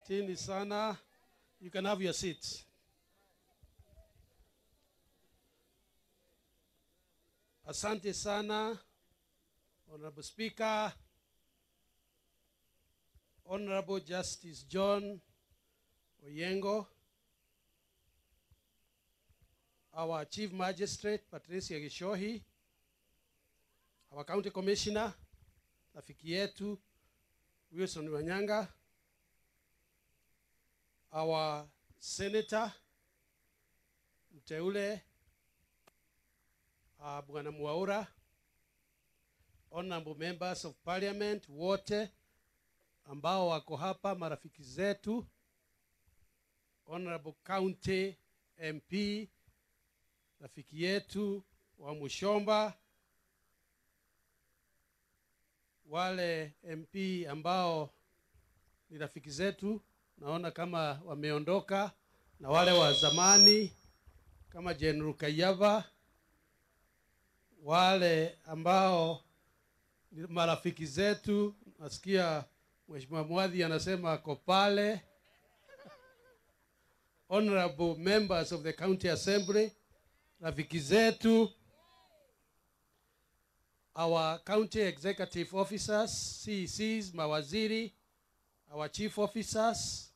Asanteni sana. You can have your seats. Asante sana, Honorable Speaker, Honorable Justice John Oyengo, our Chief Magistrate, Patricia Gishohi, our County Commissioner, rafiki yetu, Wilson Wanyanga, our Senator, mteule, Bwana Mwaura, honorable members of parliament, wote, ambao wako hapa, marafiki zetu, honorable county MP, rafiki yetu wa Mushomba, wale MP ambao ni rafiki zetu, naona kama wameondoka, na wale wa zamani kama General Kayava, wale ambao ni marafiki zetu, nasikia Mheshimiwa Mwadhi anasema ako pale, honorable members of the county assembly, rafiki zetu, our county executive officers, CECs, mawaziri, our chief officers,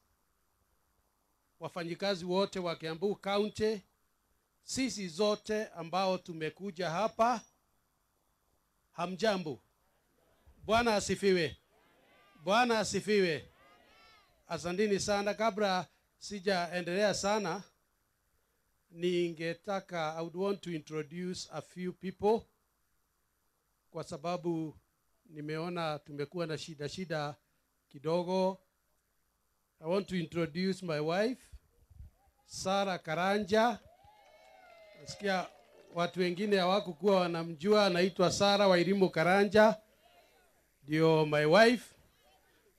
wafanyikazi wote wa Kiambu County, sisi zote ambao tumekuja hapa, hamjambo. Bwana asifiwe. Bwana asifiwe. Asanteni sana. Kabla sijaendelea sana, ningetaka, I would want to introduce a few people, kwa sababu nimeona tumekuwa na shida kidogo. I want to introduce my wife, Sarah Karanja. Nasikia watu wengine hawakuwa wanamjua, anaitwa Sarah Wairimu Karanja. Ndio my wife.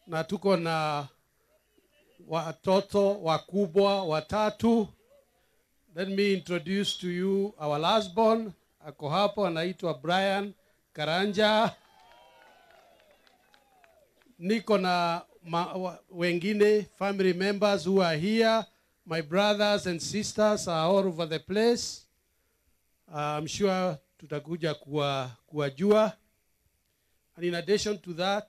Na tuko na watoto wakubwa watatu. Let me introduce to you our last born. Ako hapo, anaitwa Brian Karanja. Niko na wengine family members who are here. My brothers and sisters are all over the place. I'm sure tutakuja kuwajua. And in addition to that,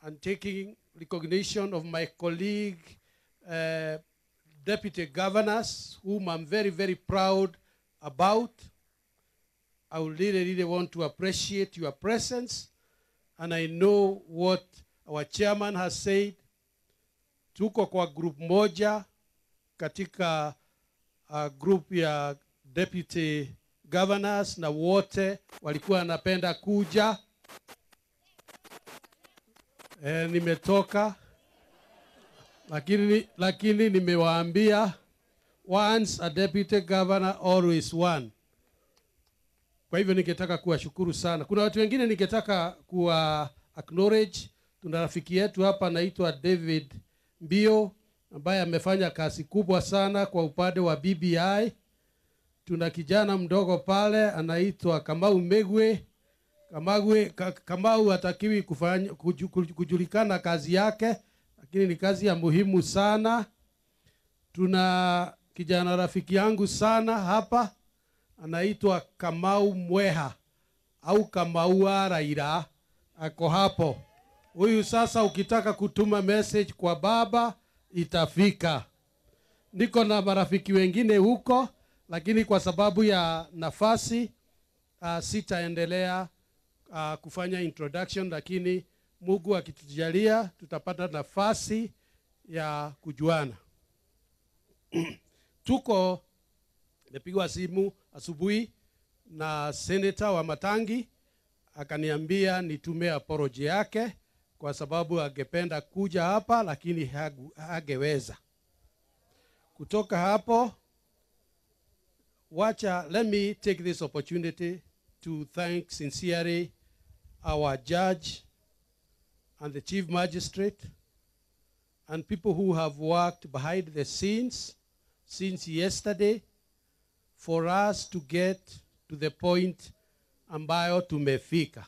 I'm taking recognition of my colleague, deputy governors, whom I'm very, very proud about. I would really want to appreciate your presence. And I know what our chairman has said. Tuko kwa group moja katika group ya deputy governors, na wote walikuwa wanapenda kuja. Nimetoka, lakini nimewaambia, once a deputy governor, always one. Kwa hivyo ningetaka kuwashukuru sana. Kuna watu wengine ningetaka kuwa acknowledge. Tuna rafiki yetu hapa anaitwa David Mbio, ambaye amefanya kazi kubwa sana kwa upande wa BBI. Tuna kijana mdogo pale anaitwa Kamau Megwe. Kamau hatakiwi kujulikana kazi yake, lakini ni kazi ya muhimu sana. Tuna kijana rafiki yangu sana hapa, anaitwa Kamau Mweha au Kamau Raila, ako hapo. Huyu sasa ukitaka kutuma message kwa baba itafika. Niko na marafiki wengine huko, lakini kwa sababu ya nafasi sitaendelea kufanya introduction, lakini Mungu akitujalia tutapata nafasi ya kujuana. Tuko nimepigwa simu asubuhi na senator wa Matangi, akaniambia nitume apology yake kwa sababu angependa kuja hapa lakini hageweza. Kutoka hapo, let me take this opportunity to thank sincerely our judge and the chief magistrate and people who have worked behind the scenes since yesterday for us to get to the point ambayo tumefika.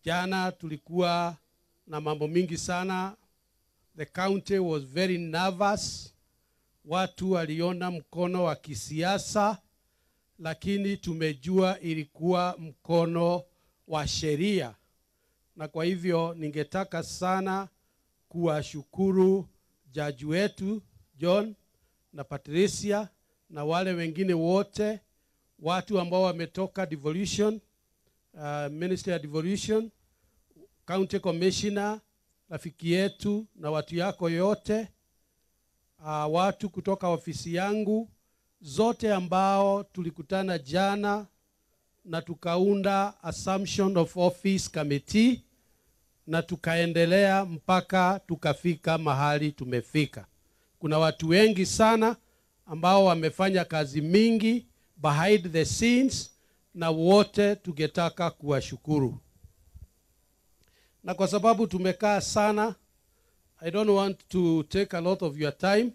Jana tulikuwa na mambo mingi sana The county was very nervous. Watu waliona mkono wa kisiasa, lakini tumejua ilikuwa mkono wa sheria. Na kwa hivyo ningetaka sana kuwashukuru jaji wetu John na Patricia na wale wengine wote, watu ambao wametoka devolution, Ministry of Devolution, County Commissioner, rafiki yetu na watu yako yote, watu kutoka ofisi yangu zote ambao tulikutana jana na tukaunda Assumption of Office Committee na tukaendelea mpaka tukafika mahali tumefika. Kuna watu wengi sana ambao wamefanya kazi mingi behind the scenes, na wote tungetaka kuwashukuru. Na kwa sababu tumekaa sana, I don't want to take a lot of your time,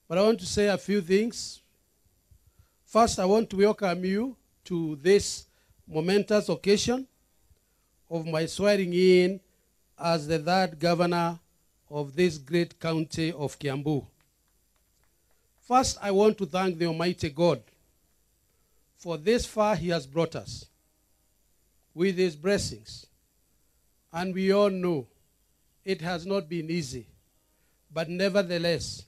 but I want to say a few things. First, I want to welcome you to this momentous occasion of my swearing in as the third governor of this great county of Kiambu. First, I want to thank the Almighty God for this far He has brought us with His blessings. And we all know it has not been easy, but nevertheless,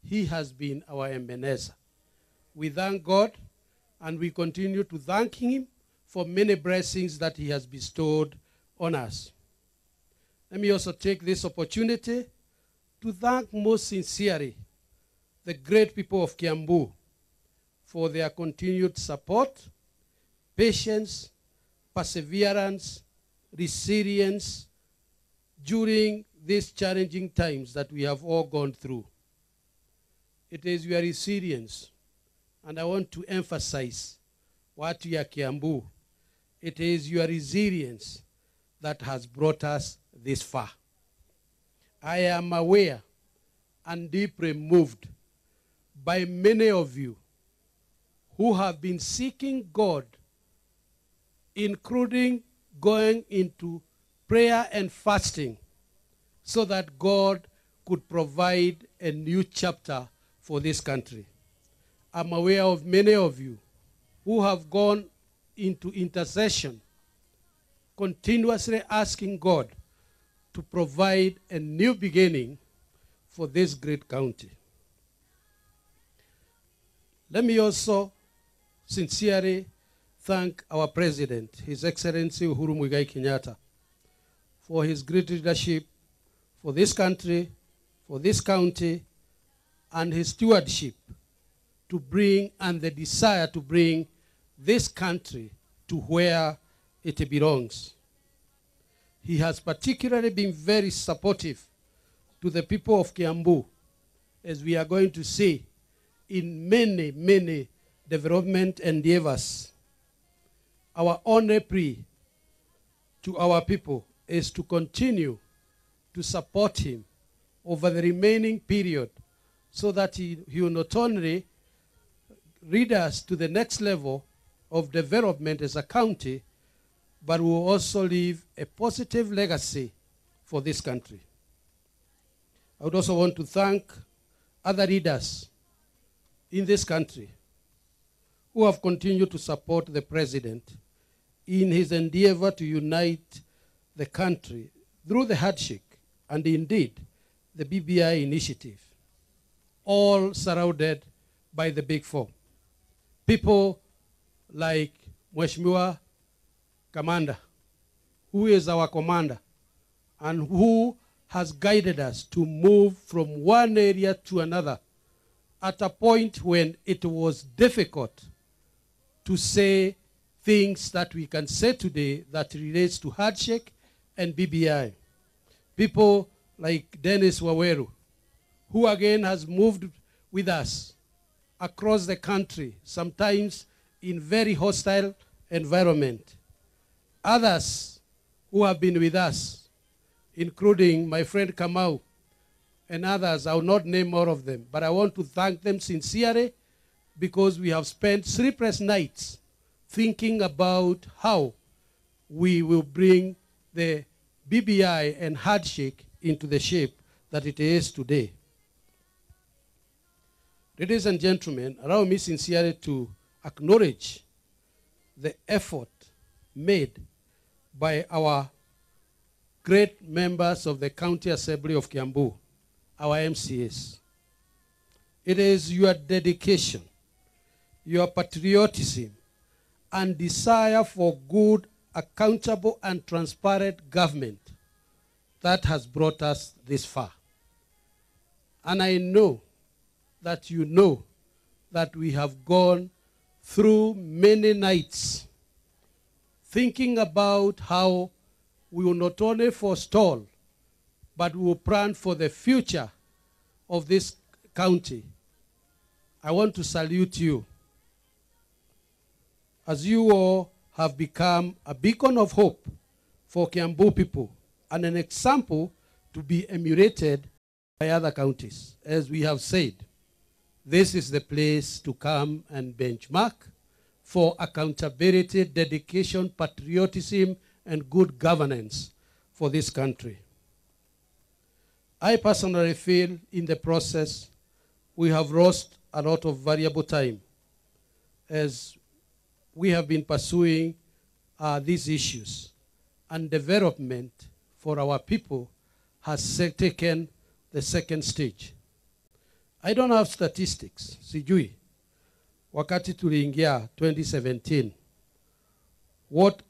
He has been our Ebenezer. We thank God, and we continue to thank Him for many blessings that He has bestowed on us. Let me also take this opportunity to thank most sincerely the great people of Kiambu for their continued support, patience, perseverance, resilience during these challenging times that we have all gone through. It is your resilience, and I want to emphasize watu ya Kiambu. It is your resilience that has brought us this far. I am aware and deeply moved by many of you who have been seeking God, including going into prayer and fasting, so that God could provide a new chapter for this country. I'm aware of many of you who have gone into intercession, continuously asking God to provide a new beginning for this great county. Let me also sincerely thank our President, His Excellency Uhuru Muigai Kenyatta, for his great leadership for this country, for this county, and his stewardship to bring, and the desire to bring this country to where it belongs. He has particularly been very supportive to the people of Kiambu, as we are going to see in many, many development endeavors. Our only plea to our people is to continue to support him over the remaining period, so that he will not only lead us to the next level of development as a county, but will also leave a positive legacy for this country. I would also want to thank other leaders in this country who have continued to support the President in his endeavor to unite the country through the handshake and indeed the BBI initiative, all surrounded by the Big Four. People like Mheshimiwa Commander, who is our commander and who has guided us to move from one area to another at a point when it was difficult to say things that we can say today that relates to handshake and BBI. People like Dennis Waweru, who again has moved with us across the country, sometimes in very hostile environment. Others who have been with us, including my friend Kamau and others, I will not name all of them, but I want to thank them sincerely, because we have spent sleepless nights thinking about how we will bring the BBI and handshake into the shape that it is today. Ladies and gentlemen, allow me sincerely to acknowledge the effort made by our great members of the County Assembly of Kiambu, our MCAs. It is your dedication, your patriotism, and desire for good, accountable, and transparent government that has brought us this far. And I know that you know that we have gone through many nights thinking about how we will not only forestall, but we will plan for the future of this county. I want to salute you, as you all have become a beacon of hope for Kiambu people and an example to be emulated by other counties. As we have said, this is the place to come and benchmark for accountability, dedication, patriotism, and good governance for this country. I personally feel in the process we have lost a lot of valuable time as we have been pursuing these issues, and development for our people has taken the second stage. I don't have statistics, sijui. Wakati tuliingia 2017, what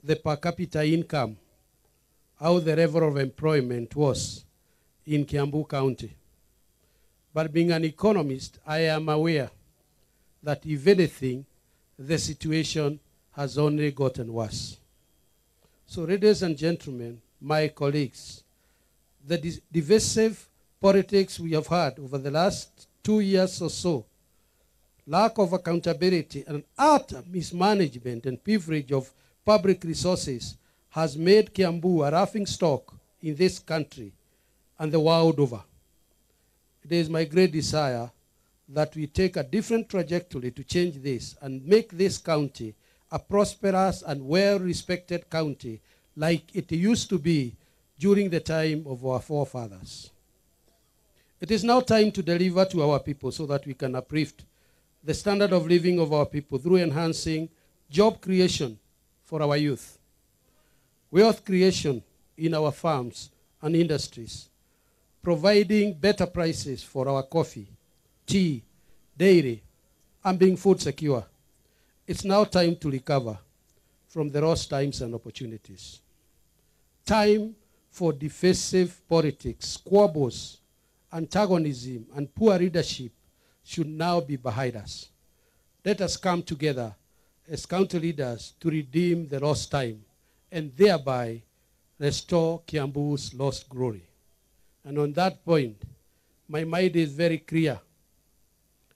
the per capita income, how the level of employment was in Kiambu County. But being an economist, I am aware that if anything, the situation has only gotten worse. So ladies and gentlemen, my colleagues, the divisive politics we have had over the last 2 years or so, lack of accountability and utter mismanagement and privilege of public resources has made Kiambu a laughing stock in this country and the world over. It is my great desire that we take a different trajectory to change this and make this county a prosperous and well-respected county like it used to be during the time of our forefathers. It is now time to deliver to our people so that we can uplift the standard of living of our people through enhancing job creation for our youth, wealth creation in our farms and industries, providing better prices for our coffee, tea, dairy, and being food secure. It's now time to recover from the lost times and opportunities. Time for divisive politics, squabbles, antagonism, and poor leadership should now be behind us. Let us come together as county leaders to redeem the lost time and thereby restore Kiambu's lost glory. And on that point, my mind is very clear.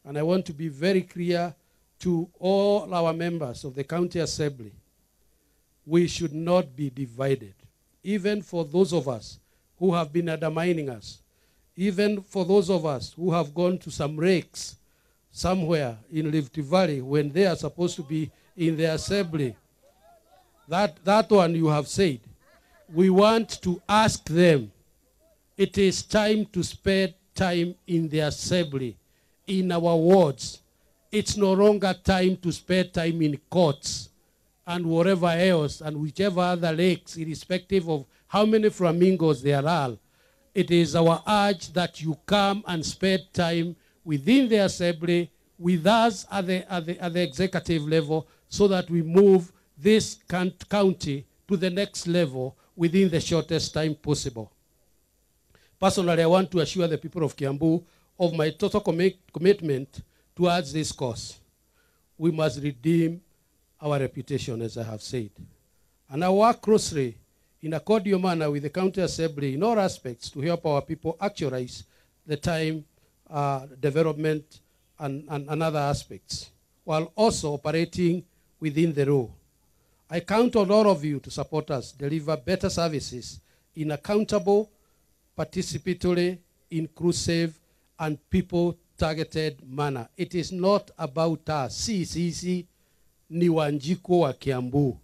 And I want to be very clear to all our members of the County Assembly. We should not be divided. Even for those of us who have been undermining us, even for those of us who have gone to some rakes somewhere in Rift Valley when they are supposed to be in the assembly. That one you have said. We want to ask them, it is time to spend time in the assembly, in our wards. It's no longer time to spend time in courts and whatever else and whichever other lakes, irrespective of how many flamingos there are. It is our urge that you come and spend time within the assembly with us at the executive level so that we move this county to the next level within the shortest time possible. Personally, I want to assure the people of Kiambu of my total commitment towards this cause. We must redeem our reputation, as I have said. And I work closely in a cordial manner with the County Assembly in all aspects to help our people actualize the time development and other aspects, while also operating within the law. I count on all of you to support us, deliver better services in accountable, participatory, inclusive, and people-targeted manner. It is not about us. Sisi ni Wanjiko wa Kiambu.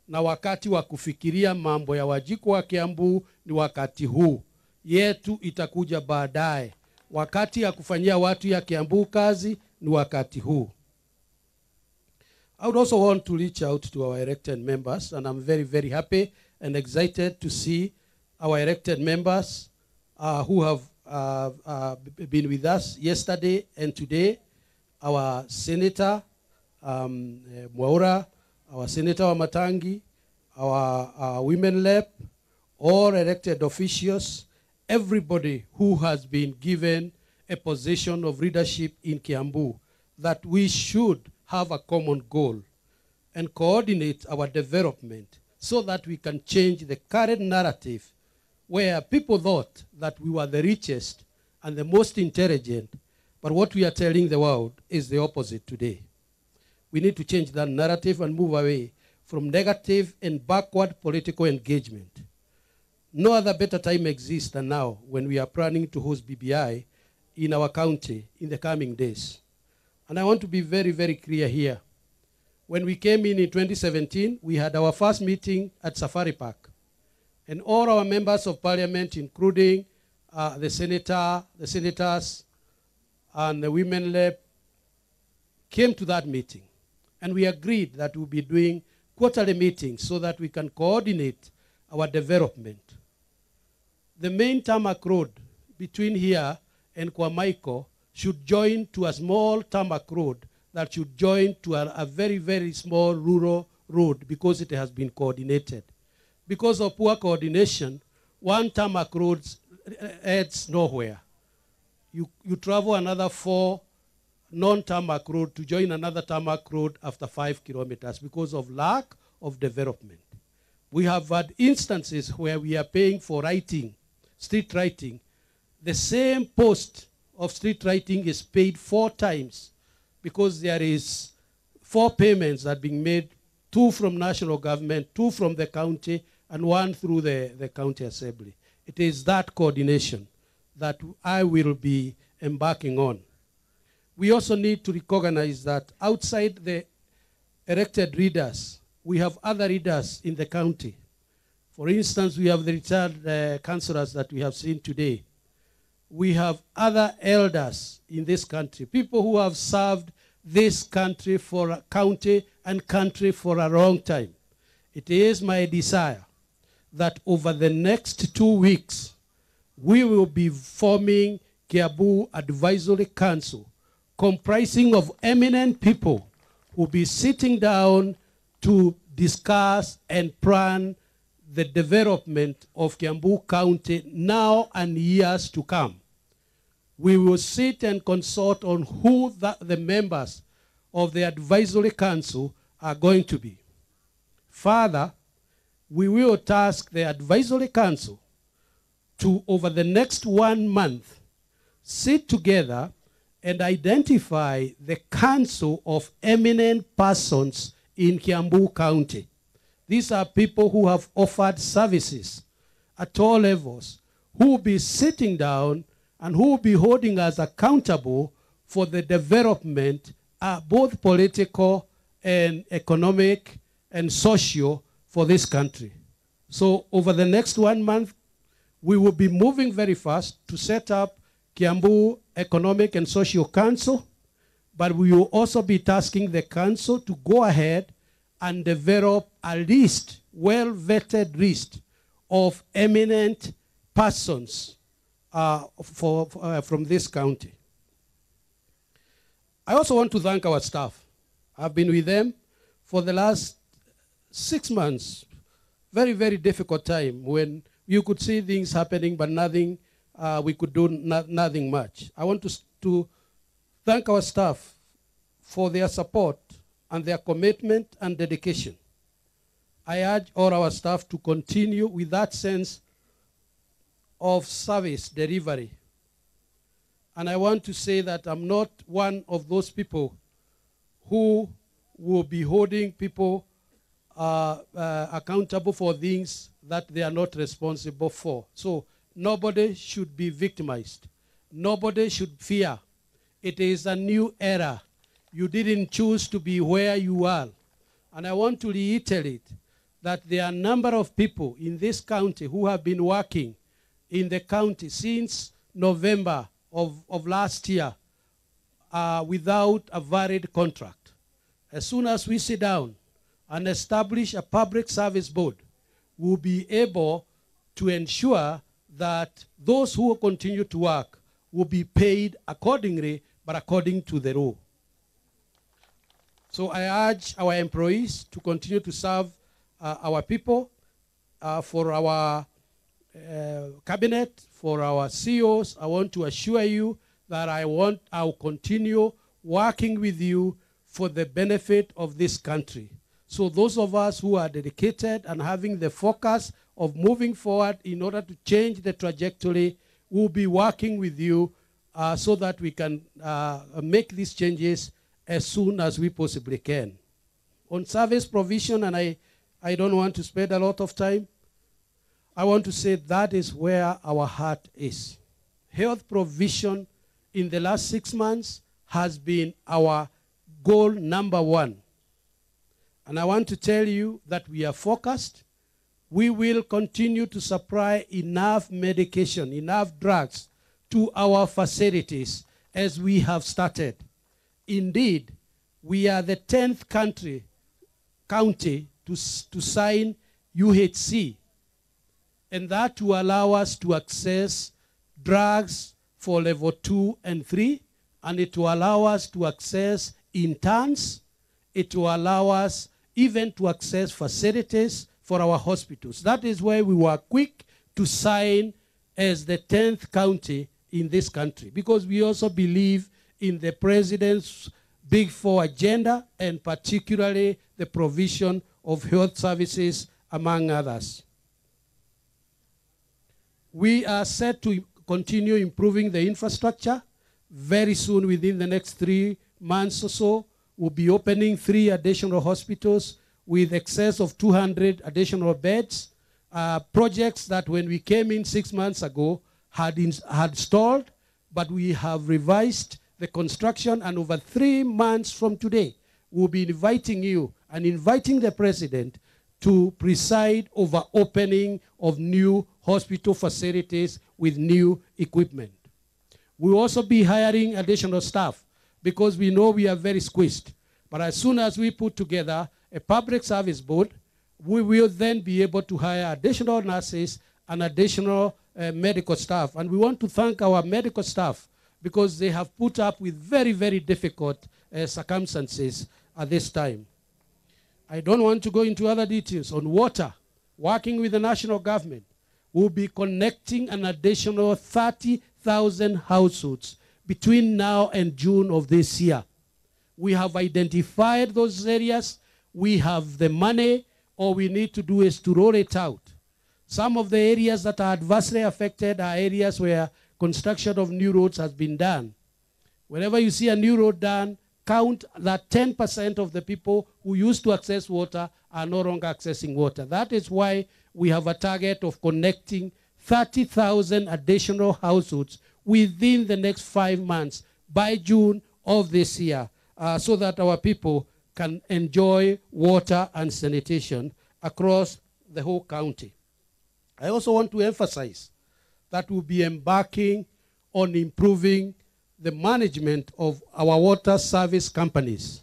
Na wakati wa kufikiria mambo ya Wanjiko wa Kiambu ni wakati huu. yetu itakuja baadaye. Wakati ya kufanyia watu ya Kiambu kazi ni wakati huu. I would also want to reach out to our elected members, and I'm very, very happy and excited to see our elected members who have been with us yesterday and today. Our Senator Mwaura, our Senator Wamatangi, our women rep, all elected officials, everybody who has been given a position of leadership in Kiambu, that we should have a common goal and coordinate our development so that we can change the current narrative where people thought that we were the richest and the most intelligent, but what we are telling the world is the opposite today. We need to change that narrative and move away from negative and backward political engagement. No other better time exists than now when we are planning to host BBI in our county in the coming days. And I want to be very, very clear here. When we came in 2017, we had our first meeting at Safari Park. And all our members of parliament, including the senators, and the women rep, came to that meeting. And we agreed that we'll be doing quarterly meetings so that we can coordinate our development. The main tarmac road between here and Kwamaiko should join to a small tarmac road that should join to a very, very small rural road because it has been coordinated. Because of poor coordination, one tarmac road heads nowhere. You travel another 4 non-tarmac road to join another tarmac road after 5 kilometers because of lack of development. We have had instances where we are paying for writing, street writing. The same post of street writing is paid 4 times because there is 4 payments that are being made, 2 from national government, 2 from the county, and 1 through the county assembly. It is that coordination that I will be embarking on. We also need to recognize that outside the elected leaders, we have other leaders in the county. For instance, we have the retired councillors that we have seen today. We have other elders in this country, people who have served this country for a county and country for a long time. It is my desire that over the next 2 weeks, we will be forming Kiambu Advisory Council, comprising of eminent people who will be sitting down to discuss and plan the development of Kiambu County now and years to come. We will sit and consult on who the members of the Advisory Council are going to be. Further, we will task the Advisory Council to, over the next 1 month, sit together and identify the council of eminent persons in Kiambu County. These are people who have offered services at all levels, who will be sitting down and who will be holding us accountable for the development, both political and economic and social, for this country. So over the next 1 month, we will be moving very fast to set up Kiambu Economic and Social Council, but we will also be tasking the council to go ahead and develop a list, well-vetted list of eminent persons from this county. I also want to thank our staff. I've been with them for the last 6 months. Very, very difficult time when you could see things happening, but nothing, we could do nothing much. I want to thank our staff for their support and their commitment and dedication. I urge all our staff to continue with that sense of service delivery. And I want to say that I'm not one of those people who will be holding people accountable for things that they are not responsible for. So nobody should be victimized. Nobody should fear. It is a new era. You didn't choose to be where you are. And I want to reiterate that there are a number of people in this county who have been working in the county since November of last year without a varied contract. As soon as we sit down and establish a public service board, we'll be able to ensure that those who continue to work will be paid accordingly, but according to the law. So I urge our employees to continue to serve our people, for our cabinet, for our CEOs. I want to assure you that I'll continue working with you for the benefit of this country. So those of us who are dedicated and having the focus of moving forward in order to change the trajectory, will be working with you so that we can make these changes as soon as we possibly can. On service provision, and I don't want to spend a lot of time, I want to say that is where our heart is. Health provision in the last 6 months has been our goal number one. And I want to tell you that we are focused. We will continue to supply enough medication, enough drugs to our facilities as we have started. Indeed, we are the 10th county to sign UHC, and that will allow us to access drugs for level 2 and 3, and it will allow us to access interns. It will allow us even to access facilities for our hospitals. That is why we were quick to sign as the 10th county in this country, because we also believe in the President's Big Four agenda, and particularly the provision of health services, among others. We are set to continue improving the infrastructure. Very soon, within the next 3 months or so, we'll be opening 3 additional hospitals with excess of 200 additional beds. Projects that when we came in 6 months ago had stalled, but we have revised the construction, and over 3 months from today, we'll be inviting you and inviting the President to preside over opening of new hospital facilities with new equipment. We'll also be hiring additional staff because we know we are very squeezed. But as soon as we put together a public service board, we will then be able to hire additional nurses and additional medical staff. And we want to thank our medical staff because they have put up with very, very difficult circumstances at this time. I don't want to go into other details. On water, working with the national government, we'll be connecting an additional 30,000 households between now and June of this year. We have identified those areas. We have the money. All we need to do is to roll it out. Some of the areas that are adversely affected are areas where construction of new roads has been done. Whenever you see a new road done, count that 10% of the people who used to access water are no longer accessing water. That is why we have a target of connecting 30,000 additional households within the next 5 months by June of this year, so that our people can enjoy water and sanitation across the whole county. I also want to emphasize that we'll be embarking on improving the management of our water service companies.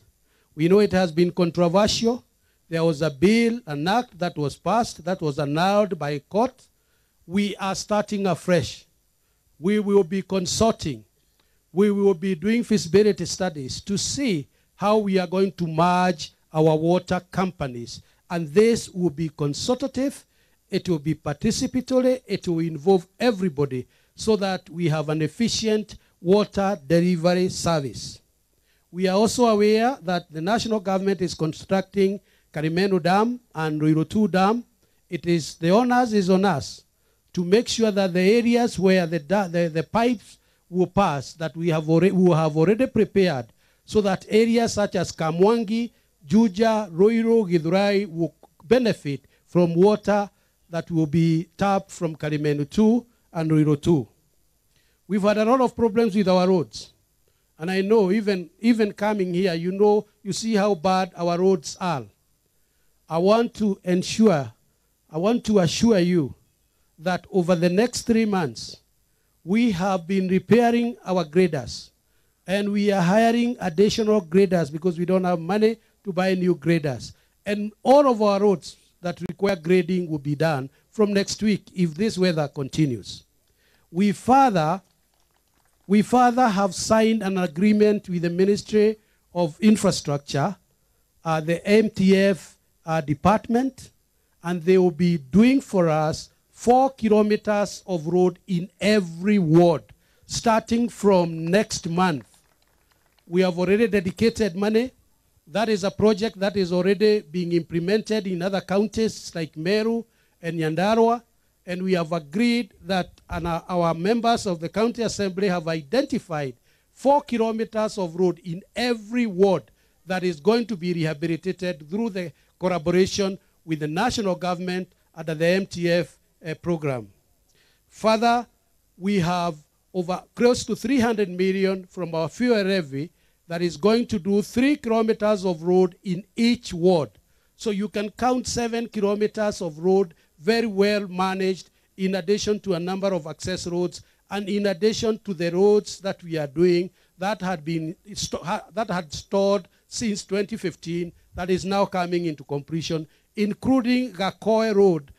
We know it has been controversial. There was a bill, an act that was passed, that was annulled by court. We are starting afresh. We will be consulting. We will be doing feasibility studies to see how we are going to merge our water companies. And this will be consultative, it will be participatory, it will involve everybody so that we have an efficient water delivery service. We are also aware that the national government is constructing Karimenu Dam and Ruiru 2 Dam. The onus is on us to make sure that the areas where the pipes will pass, that we have already prepared, so that areas such as Kamwangi, Juja, Ruiru, Githurai will benefit from water that will be tapped from Karimenu 2 and Ruiru 2. We've had a lot of problems with our roads. And I know even coming here, you see how bad our roads are. I want to assure you that over the next 3 months, we have been repairing our graders, and we are hiring additional graders because we don't have money to buy new graders. And all of our roads that require grading will be done from next week if this weather continues. We further have signed an agreement with the Ministry of Infrastructure, the MTF department, and they will be doing for us 4 kilometers of road in every ward, starting from next month. We have already dedicated money. That is a project that is already being implemented in other counties like Meru and Nyandarua, and we have agreed that our members of the County Assembly have identified 4 kilometers of road in every ward that is going to be rehabilitated through the collaboration with the national government under the MTF program. Further, we have over close to 300 million from our fuel levy that is going to do 3 kilometers of road in each ward. So you can count 7 kilometers of road very well managed, in addition to a number of access roads, and in addition to the roads that we are doing that had stalled since 2015, that is now coming into completion, including Gakoe Road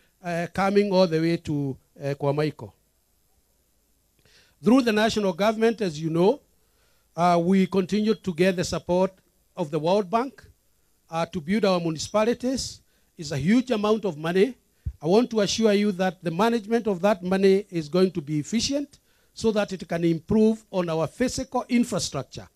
coming all the way to Kwamaiko. Through the national government, as you know, we continue to get the support of the World Bank to build our municipalities. It's a huge amount of money. I want to assure you that the management of that money is going to be efficient so that it can improve on our physical infrastructure.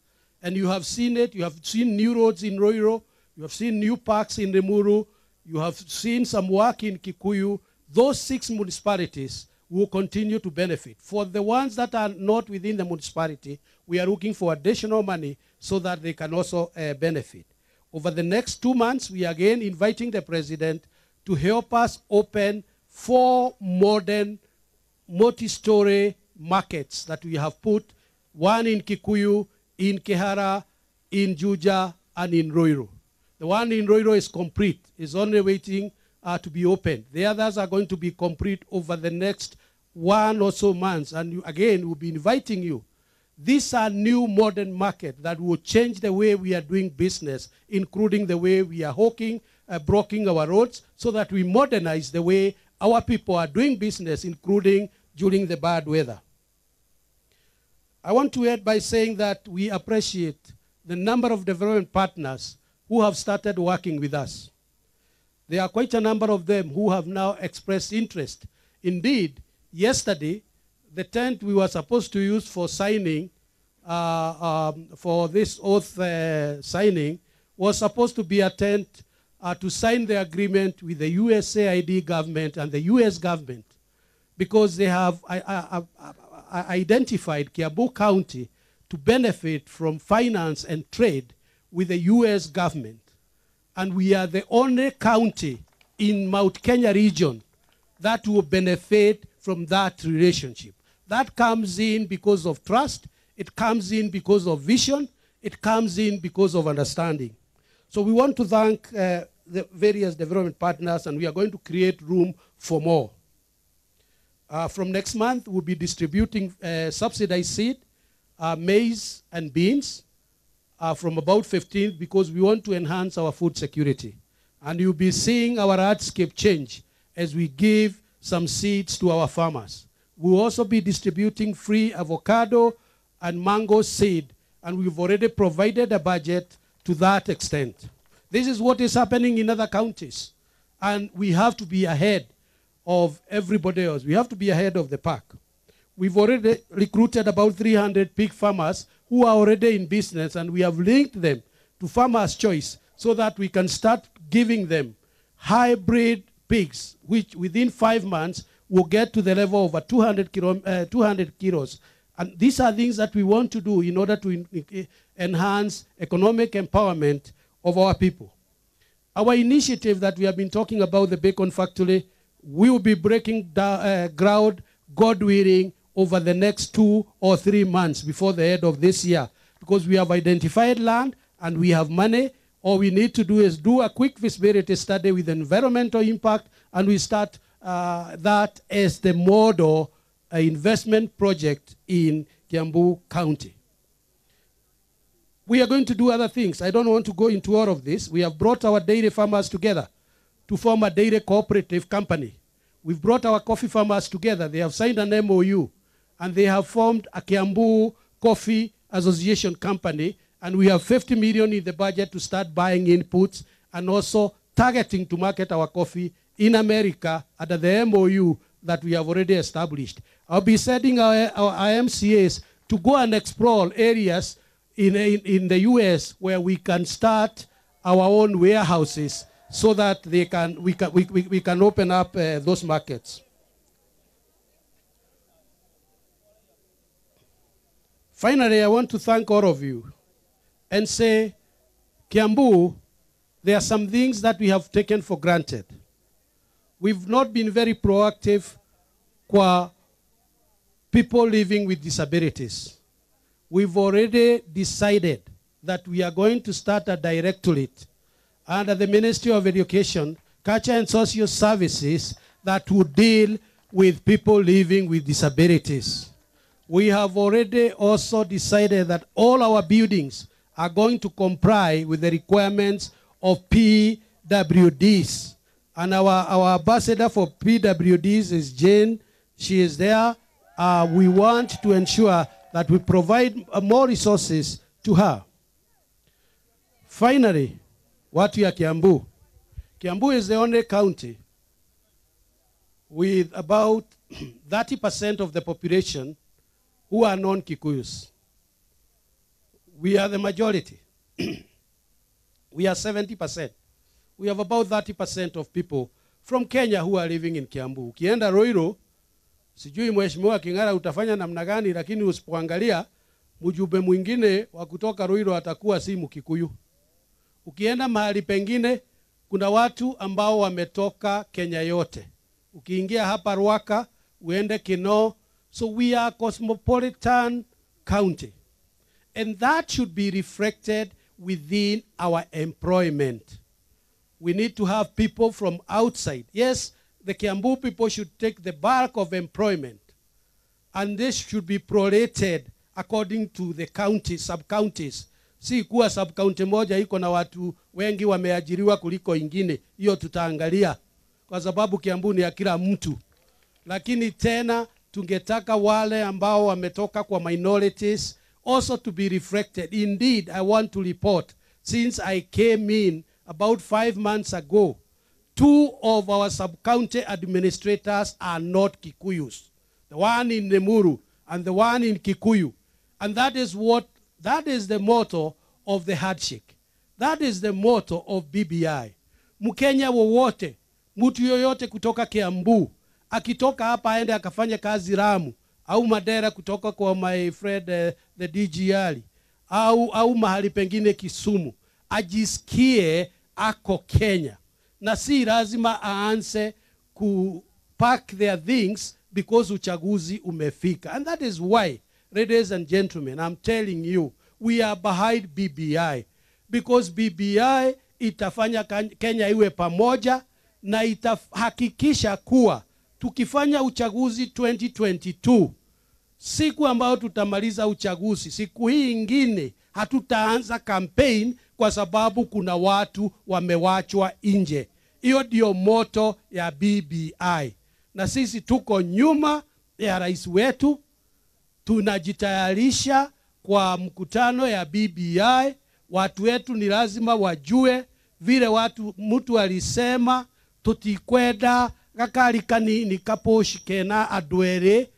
And you have seen it. You have seen new roads in Roiro. You have seen new parks in Rimuru. You have seen some work in Kikuyu. Those 6 municipalities will continue to benefit. For the ones that are not within the municipality, we are looking for additional money so that they can also benefit. Over the next 2 months, we are again inviting the President to help us open 4 modern multi-story markets that we have put, one in Kikuyu, in Kehara, in Juja, and in Roiro. The one in Roiro is complete. It's only waiting to be opened. The others are going to be complete over the next 1 or so months. And again, we'll be inviting you. These are new modern markets that will change the way we are doing business, including the way we are hawking, blocking our roads, so that we modernize the way our people are doing business, including during the bad weather. I want to end by saying that we appreciate the number of development partners who have started working with us. There are quite a number of them who have now expressed interest. Indeed, yesterday, the tent we were supposed to use for signing, for this oath signing, was supposed to be a tent to sign the agreement with the USAID government and the US government, because they have identified Kiambu County to benefit from finance and trade with the US government. And we are the only county in Mount Kenya region that will benefit from that relationship. That comes in because of trust, it comes in because of vision, it comes in because of understanding. So we want to thank the various development partners, and we are going to create room for more. From next month, we'll be distributing subsidized seed, maize and beans from about 15th, because we want to enhance our food security. And you'll be seeing our landscape change as we give some seeds to our farmers. We'll also be distributing free avocado and mango seed, and we've already provided a budget to that extent. This is what is happening in other counties, and we have to be ahead of everybody else. We have to be ahead of the pack. We've already recruited about 300 pig farmers who are already in business, and we have linked them to Farmers' Choice so that we can start giving them hybrid pigs, which within 5 months will get to the level of 200 kilos. And these are things that we want to do in order to enhance economic empowerment of our people. Our initiative that we have been talking about, the bacon factory, we will be breaking ground, God willing, over the next 2 or 3 months before the end of this year, because we have identified land and we have money. All we need to do is do a quick feasibility study with environmental impact, and we start that as the model investment project in Kiambu County. We are going to do other things. I don't want to go into all of this. We have brought our dairy farmers together to form a dairy cooperative company. We've brought our coffee farmers together. They have signed an MOU, and they have formed a Kiambu Coffee Association company, and we have 50 million in the budget to start buying inputs and also targeting to market our coffee in America under the MOU that we have already established. I'll be sending our IMCAs to go and explore areas in the US where we can start our own warehouses so that we can open up those markets. Finally, I want to thank all of you and say, Kiambu, there are some things that we have taken for granted. We've not been very proactive for people living with disabilities. We've already decided that we are going to start a directorate under the Ministry of Education, Culture and Social Services that would deal with people living with disabilities. We have already also decided that all our buildings are going to comply with the requirements of PWDs. And our ambassador for PWDs is Jane. She is there. We want to ensure that we provide more resources to her. Finally, watu ya Kiambu. Kiambu is the only county with about 30% of the population who are non-Kikuyus. We are the majority. We are 70%. We have about 30% of people from Kenya who are living in Kiambu. Ukienda Roiro, sijui mheshimiwa King'ara utafanya namna gani, lakini usipoangalia mjumbe mwingine wa kutoka Roiro atakuwa si Mkikuyu. Ukienda mahali pengine kuna watu ambao wametoka Kenya yote. Ukiingia hapa Ruaka, uende Kinoo. So we are a cosmopolitan county. And that should be reflected within our employment. We need to have people from outside. Yes, the Kiambu people should take the bulk of employment. And this should be prorated according to the counties, sub-counties. Si kuwa sub-county moja iko na watu wengi wameajiriwa kuliko ingine. Hiyo tutaangalia. Kwa sababu Kiambu ni ya kila mtu. Lakini tena tungetaka wale ambao wametoka kwa minorities also to be reflected. Indeed, I want to report, since I came in about 5 months ago, 2 of our sub-county administrators are not Kikuyus. The one in Nemuru and the one in Kikuyu. And that is the motto of the handshake. That is the motto of BBI. Mkenya wowote, mtu yoyote kutoka Kiambu, akitoka hapa aende akafanya kazi Ramu, au Madera kutoka kwa my friend the DGR, au mahali pengine Kisumu, ajisikie ako Kenya. Na si lazima aanze ku pack their things because uchaguzi umefika. And that is why, ladies and gentlemen, I'm telling you, we are behind BBI. Because BBI itafanya Kenya iwe pamoja na itahakikisha kuwa tukifanya uchaguzi 2022, siku ambayo tutamaliza uchaguzi, siku hii ingine hatutaanza campaign kwa sababu kuna watu wamewachwa nje. Hiyo ndio motto ya BBI. Na sisi tuko nyuma ya rais wetu, tunajitayarisha kwa mkutano ya BBI. Watu wetu ni lazima wajue vile mtu alisema tutikwenda gakari kanini kaposhikena adwere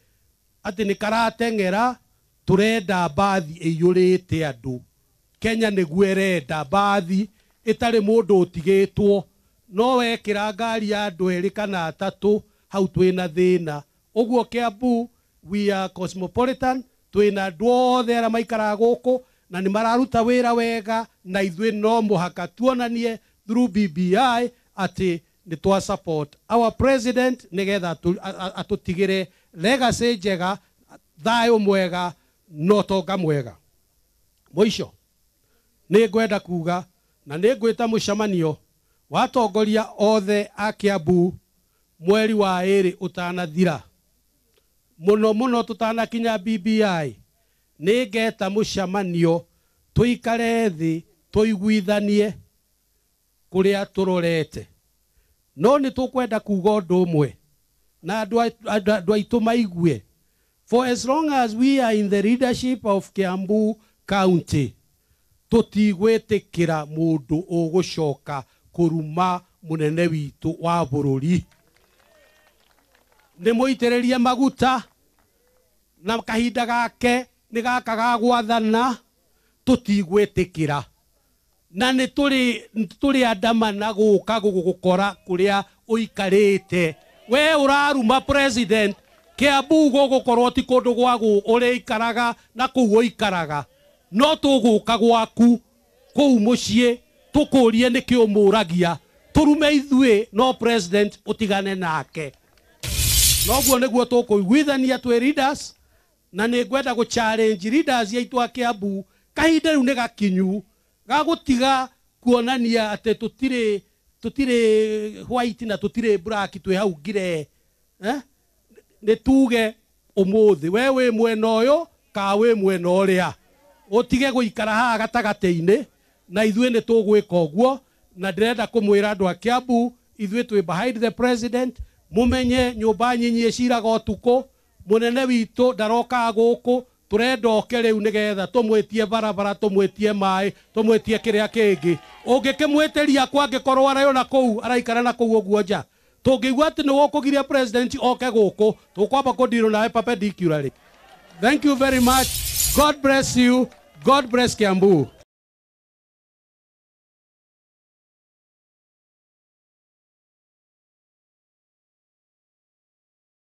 ati nikaratengera turenda bathi iyurite andu. Kenya niguerenda bathi itari mundu utigitwo, no wekira ngari ya adwere kana atatu hau twina thina. Uguo Kiambu, we are cosmopolitan, twina andu othe ara maikara guku na ni mararuta wira wega, na ithui no muhaka tuonanie through BBI ati ni twa support our president nigetha atutigire legacy njega, thayo mwega, no tonga mwega. Mwisho ni ngwenda kuga na ni ngwita mucemanio wa atongoria othe a Kiambu mweri wa ĩrĩ utanathira muno tutanakinya BBI nĩngeta mũcemanio tuikare thĩ tuiguithanie kuria turorete no nĩ tukwenda kuga ũndũ ũmwe na andũ aitũ maigue. For as long as we are in the leadership of Kiambu County, tutigwĩtĩkĩra mũndũ ũgũcoka kũruma mũnene witũ wa bũrũri. Nĩ mũitĩrĩrie maguta na kahinda gake nĩ gaka ga gwathana, tutigwĩtĩkĩra. Na nĩ tũrĩ andamana gũka gũgũkora kũrĩa ũikarĩte. We ũraruma president, Kiambu gũgũkorwo ti kũndũ gwagu ũrĩikaraga na kũu ũikaraga. No tũgũka gwaku kũu mũciĩ tũkũrie nĩkĩ ũmũragia. Tũrume ithuĩ no president ũtigane nake. Noguo nĩguo tũkũiguithania twĩ leaders, na nĩ ngwenda gũ-challenge leaders yaitũ a Kiambu. Kahinda rĩu nĩ gakinyu ga gũtiga kuonania atĩ tũtirĩ white na tũtirĩ black twĩ hau ngire. Nĩ tuge ũmũthĩ we wĩ mwena ũyũ ka wĩ mwena ũrĩa. Ũtige gũikara haha gatagatĩ-inĩ na ithuĩ nĩ tũgwĩka ũguo, na ndĩrenda kũmwĩra andũ a Kiambu ithuĩ twĩ behind the president. Mumenye nyũmba nyinyi ĩciraga ũtukũ, mũnene witũ ndaroka gũkũ, turenda oke rĩu nĩgetha tũmwĩtie barabara, tũmwĩtie maĩ, tũmwĩtie kĩrĩa kĩngĩ. Ũngĩkĩmwĩtĩria kwa angĩkorwo arayona kũu araikara na kũu ũguo nja, tũngĩigua atĩ nĩ gũkũgiria president oke gũkũ, tũkwamba kũndirwo nawe perpendicularly. Thank you very much. God bless you. God bless Kiambu.